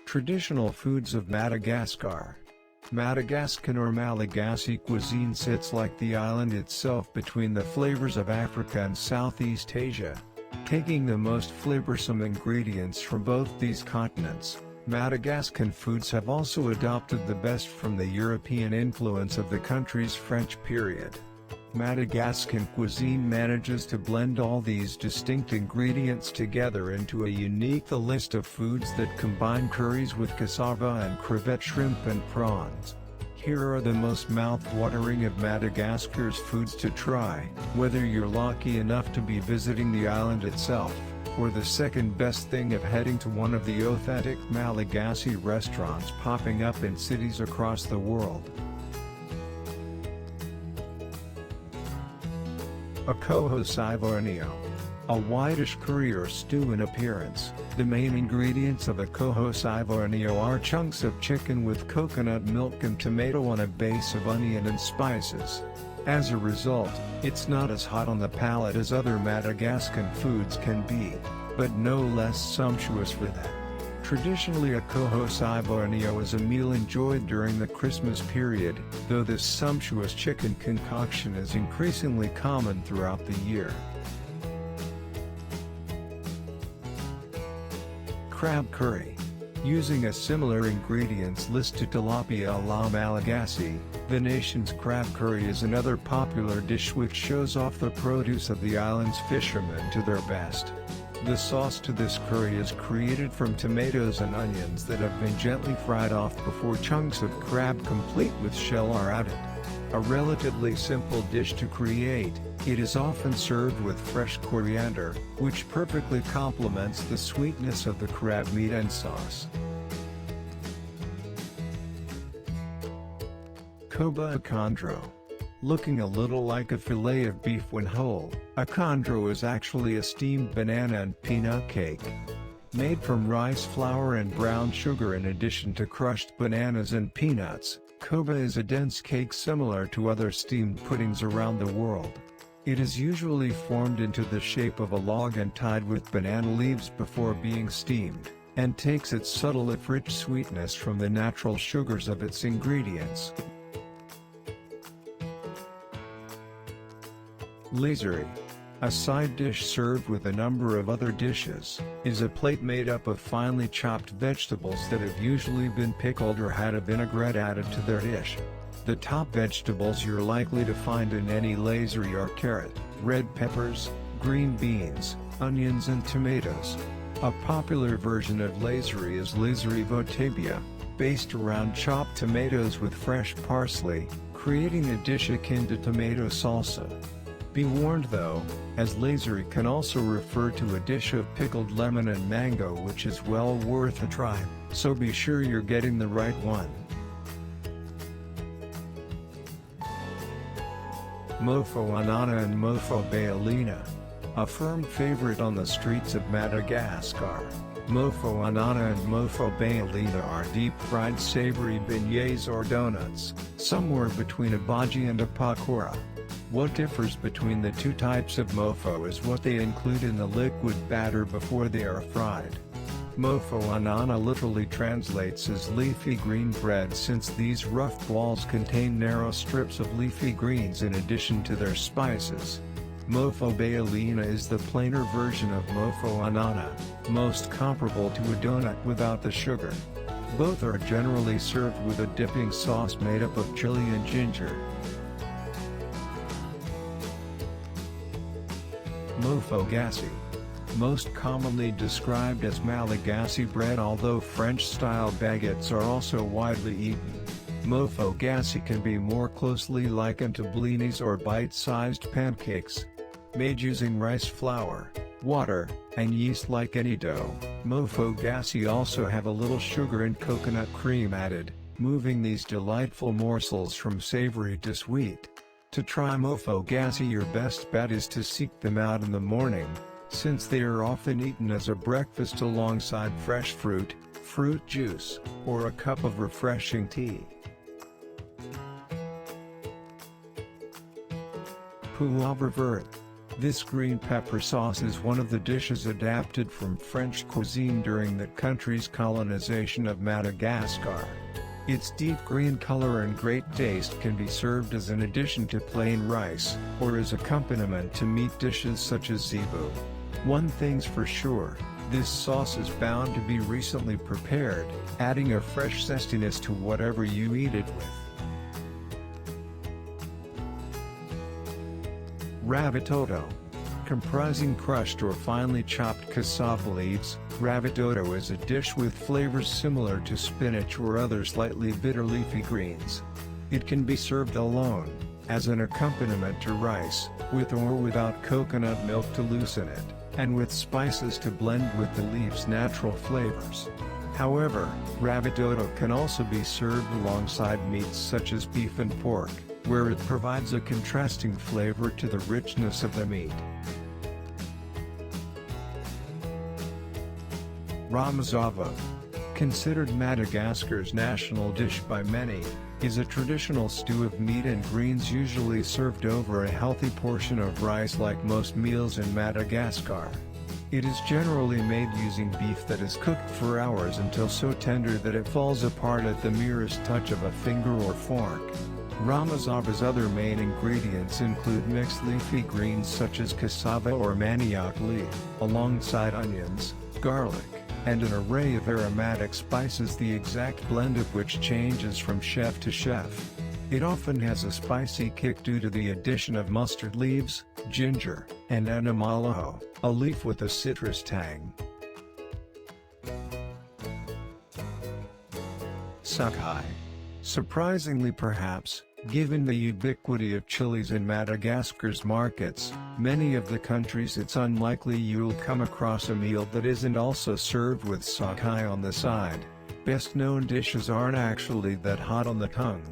Traditional foods of Madagascar. Madagascan or Malagasy cuisine sits like the island itself between the flavors of Africa and Southeast Asia. Taking the most flavorsome ingredients from both these continents, Madagascan foods have also adopted the best from the European influence of the country's French period. Madagascan cuisine manages to blend all these distinct ingredients together into a unique list of foods that combine curries with cassava and crevette shrimp and prawns. Here are the most mouth-watering of Madagascar's foods to try, whether you're lucky enough to be visiting the island itself, or the second best thing of heading to one of the authentic Malagasy restaurants popping up in cities across the world. A Coho Cyberneo. A whitish curry or stew in appearance, the main ingredients of a Coho Cyberneo are chunks of chicken with coconut milk and tomato on a base of onion and spices. As a result, it's not as hot on the palate as other Madagascan foods can be, but no less sumptuous for that. Traditionally, a Coho Cyberneo is a meal enjoyed during the Christmas period, though this sumptuous chicken concoction is increasingly common throughout the year. Crab curry. Using a similar ingredients list to Tilapia a la Malagasy, the nation's crab curry is another popular dish which shows off the produce of the island's fishermen to their best. The sauce to this curry is created from tomatoes and onions that have been gently fried off before chunks of crab complete with shell are added. A relatively simple dish to create, it is often served with fresh coriander, which perfectly complements the sweetness of the crab meat and sauce. Coba chondro. Looking a little like a fillet of beef when whole, a chondro is actually a steamed banana and peanut cake. Made from rice flour and brown sugar in addition to crushed bananas and peanuts, Coba is a dense cake similar to other steamed puddings around the world. It is usually formed into the shape of a log and tied with banana leaves before being steamed, and takes its subtle if rich sweetness from the natural sugars of its ingredients. Lazari. A side dish served with a number of other dishes, is a plate made up of finely chopped vegetables that have usually been pickled or had a vinaigrette added to their dish. The top vegetables you're likely to find in any lazari are carrot, red peppers, green beans, onions and tomatoes. A popular version of lazari is lazari votabia, based around chopped tomatoes with fresh parsley, creating a dish akin to tomato salsa. Be warned though, as lazari can also refer to a dish of pickled lemon and mango which is well worth a try, so be sure you're getting the right one. Mofo Anana and Mofo Bailina. A firm favorite on the streets of Madagascar, Mofo Anana and Mofo Bailina are deep-fried savory beignets or donuts, somewhere between a bhaji and a pakora. What differs between the two types of mofo is what they include in the liquid batter before they are fried. Mofo Anana literally translates as leafy green bread since these rough balls contain narrow strips of leafy greens in addition to their spices. Mofo Bailina is the plainer version of Mofo Anana, most comparable to a donut without the sugar. Both are generally served with a dipping sauce made up of chili and ginger. Mofo Gassy. Most commonly described as Malagasy bread, although French-style baguettes are also widely eaten. Mofo Gassy can be more closely likened to blinis or bite-sized pancakes. Made using rice flour, water, and yeast like any dough, Mofo Gassy also have a little sugar and coconut cream added, moving these delightful morsels from savory to sweet. To try Mofo Gassy, your best bet is to seek them out in the morning, since they are often eaten as a breakfast alongside fresh fruit, fruit juice, or a cup of refreshing tea. Poivre vert. This green pepper sauce is one of the dishes adapted from French cuisine during the country's colonization of Madagascar. Its deep green color and great taste can be served as an addition to plain rice, or as accompaniment to meat dishes such as zebu. One thing's for sure, this sauce is bound to be recently prepared, adding a fresh zestiness to whatever you eat it with. Ravidoto. Comprising crushed or finely chopped cassava leaves, ravidoto is a dish with flavors similar to spinach or other slightly bitter leafy greens. It can be served alone, as an accompaniment to rice, with or without coconut milk to loosen it, and with spices to blend with the leaf's natural flavors. However, ravidoto can also be served alongside meats such as beef and pork, where it provides a contrasting flavor to the richness of the meat. Ramzavo, considered Madagascar's national dish by many, is a traditional stew of meat and greens usually served over a healthy portion of rice like most meals in Madagascar. It is generally made using beef that is cooked for hours until so tender that it falls apart at the merest touch of a finger or fork. Ramzavo's other main ingredients include mixed leafy greens such as cassava or manioc leaf, alongside onions, garlic, and an array of aromatic spices, the exact blend of which changes from chef to chef. It often has a spicy kick due to the addition of mustard leaves, ginger, and anamalaho, a leaf with a citrus tang. Sakai. Surprisingly perhaps, given the ubiquity of chilies in Madagascar's markets, many of the countries it's unlikely you'll come across a meal that isn't also served with Sakai on the side. Best known dishes aren't actually that hot on the tongue.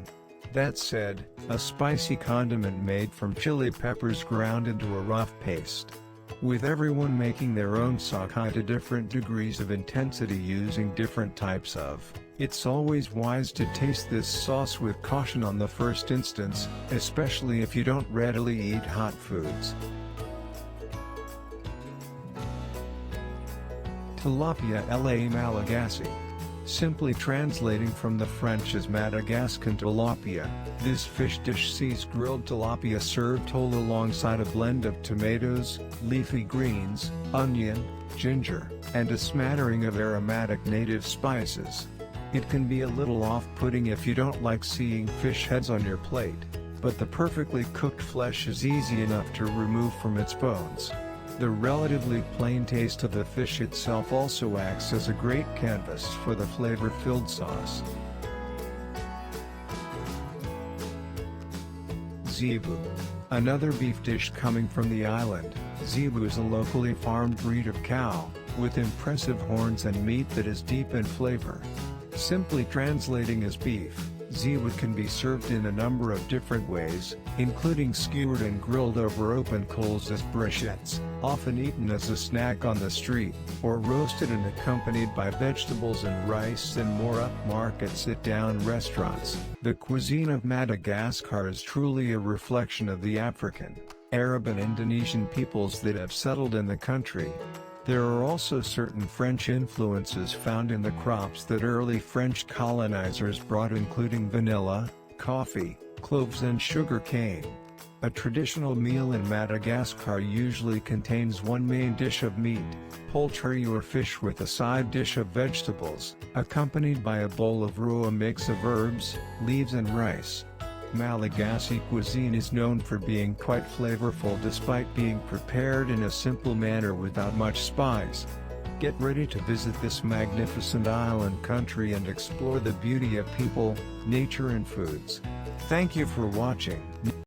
That said, a spicy condiment made from chili peppers ground into a rough paste. With everyone making their own Sakai to different degrees of intensity using different types of, it's always wise to taste this sauce with caution on the first instance, especially if you don't readily eat hot foods. Tilapia la Malagasy. Simply translating from the French as Madagascan tilapia, this fish dish sees grilled tilapia served whole alongside a blend of tomatoes, leafy greens, onion, ginger, and a smattering of aromatic native spices. It can be a little off-putting if you don't like seeing fish heads on your plate, but the perfectly cooked flesh is easy enough to remove from its bones. The relatively plain taste of the fish itself also acts as a great canvas for the flavor-filled sauce. Zebu. Another beef dish coming from the island, zebu is a locally farmed breed of cow, with impressive horns and meat that is deep in flavor. Simply translating as beef, zebu can be served in a number of different ways, including skewered and grilled over open coals as brochettes, often eaten as a snack on the street, or roasted and accompanied by vegetables and rice in more upmarket sit-down restaurants. The cuisine of Madagascar is truly a reflection of the African, Arab and Indonesian peoples that have settled in the country. There are also certain French influences found in the crops that early French colonizers brought, including vanilla, coffee, cloves and sugar cane. A traditional meal in Madagascar usually contains one main dish of meat, poultry or fish with a side dish of vegetables, accompanied by a bowl of roux, a mix of herbs, leaves and rice. Malagasy cuisine is known for being quite flavorful despite being prepared in a simple manner without much spice. Get ready to visit this magnificent island country and explore the beauty of people, nature and foods. Thank you for watching.